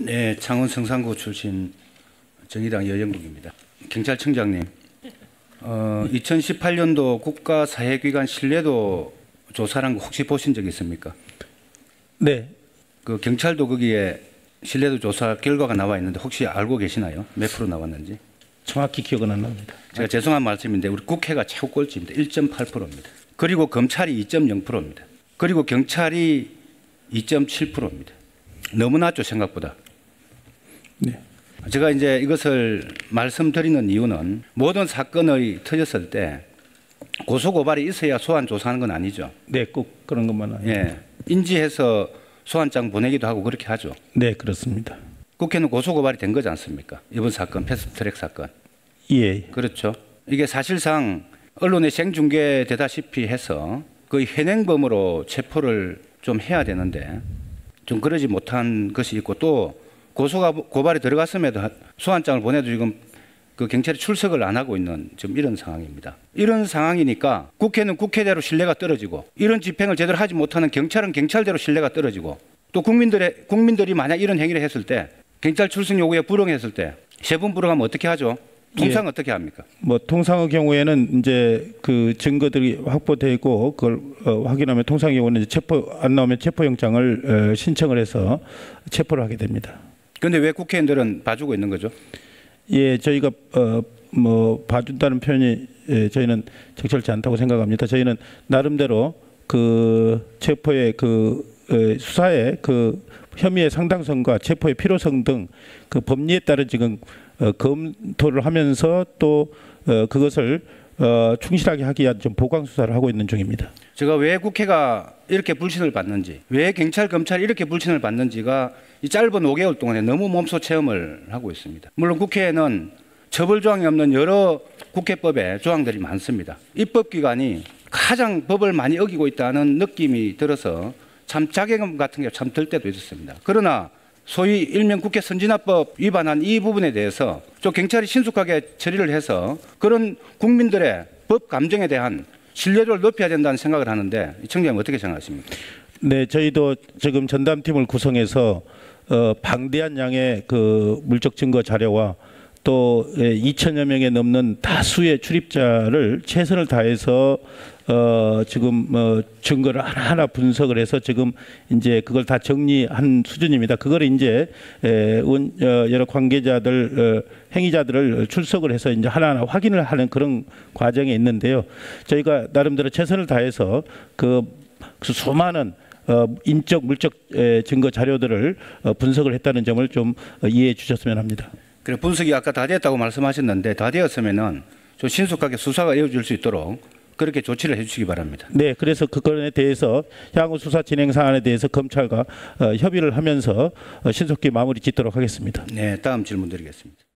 네, 창원 성산구 출신 정의당 여영국입니다. 경찰청장님, 2018년도 국가사회기관 신뢰도 조사라는 거 혹시 보신 적 있습니까? 네. 그 경찰도 거기에 신뢰도 조사 결과가 나와 있는데 혹시 알고 계시나요? 몇 프로 나왔는지? 정확히 기억은 안 납니다. 제가 죄송한 말씀인데 우리 국회가 최고 꼴찌입니다. 1.8%입니다. 그리고 검찰이 2.0%입니다. 그리고 경찰이 2.7%입니다. 너무 낮죠, 생각보다. 네. 제가 이제 이것을 말씀드리는 이유는 모든 사건이 터졌을 때 고소고발이 있어야 소환 조사하는 건 아니죠. 네, 꼭 그런 것만 아니에요. 예, 인지해서 소환장 보내기도 하고 그렇게 하죠. 네, 그렇습니다. 국회는 고소고발이 된 거지 않습니까? 이번 사건, 패스트트랙 사건. 예. 그렇죠. 이게 사실상 언론에 생중계되다시피 해서 거의 현행범으로 체포를 좀 해야 되는데 좀 그러지 못한 것이 있고 또 고소고발이 들어갔음에도 소환장을 보내도 지금 그 경찰이 출석을 안 하고 있는 지금 이런 상황입니다. 이런 상황이니까 국회는 국회대로 신뢰가 떨어지고 이런 집행을 제대로 하지 못하는 경찰은 경찰대로 신뢰가 떨어지고 또 국민들이 만약 이런 행위를 했을 때 경찰 출석 요구에 불응했을 때 세 번 불응하면 어떻게 하죠? 통상 어떻게 합니까? 뭐 통상의 경우에는 이제 그 증거들이 확보되고 그걸 확인하면 통상의 경우는 이제 체포 안 나오면 체포영장을 신청을 해서 체포를 하게 됩니다. 그런데 왜 국회의원들은 봐주고 있는 거죠? 예, 저희가 뭐 봐준다는 표현이 저희는 적절치 않다고 생각합니다. 저희는 나름대로 그 체포의 그 수사의 그 혐의의 상당성과 체포의 필요성 등 그 법리에 따른 지금 검토를 하면서 또 그것을 충실하게 하기 위한 좀 보강 수사를 하고 있는 중입니다. 제가 왜 국회가 이렇게 불신을 받는지, 왜 경찰, 검찰이 이렇게 불신을 받는지가 이 짧은 5개월 동안에 너무 몸소 체험을 하고 있습니다. 물론 국회에는 처벌 조항이 없는 여러 국회법의 조항들이 많습니다. 입법기관이 가장 법을 많이 어기고 있다는 느낌이 들어서 참 자괴감 같은 게 참 들 때도 있었습니다. 그러나 소위 일명 국회 선진화법 위반한 이 부분에 대해서 좀 경찰이 신속하게 처리를 해서 그런 국민들의 법 감정에 대한 신뢰도를 높여야 된다는 생각을 하는데 청장님 어떻게 생각하십니까? 네, 저희도 지금 전담팀을 구성해서 방대한 양의 그 물적 증거 자료와 또 2천여 명에 넘는 다수의 출입자를 최선을 다해서 지금 증거를 하나하나 분석을 해서 지금 이제 그걸 다 정리한 수준입니다. 그걸 이제 여러 관계자들 행위자들을 출석을 해서 이제 하나하나 확인을 하는 그런 과정에 있는데요. 저희가 나름대로 최선을 다해서 그 수많은 인적 물적 증거 자료들을 분석을 했다는 점을 좀 이해해 주셨으면 합니다. 그래, 분석이 아까 다 됐다고 말씀하셨는데 다 되었으면은 좀 신속하게 수사가 이어질 수 있도록 그렇게 조치를 해주시기 바랍니다. 네, 그래서 그건에 대해서 향후 수사 진행 사안에 대해서 검찰과 협의를 하면서 신속히 마무리 짓도록 하겠습니다. 네, 다음 질문 드리겠습니다.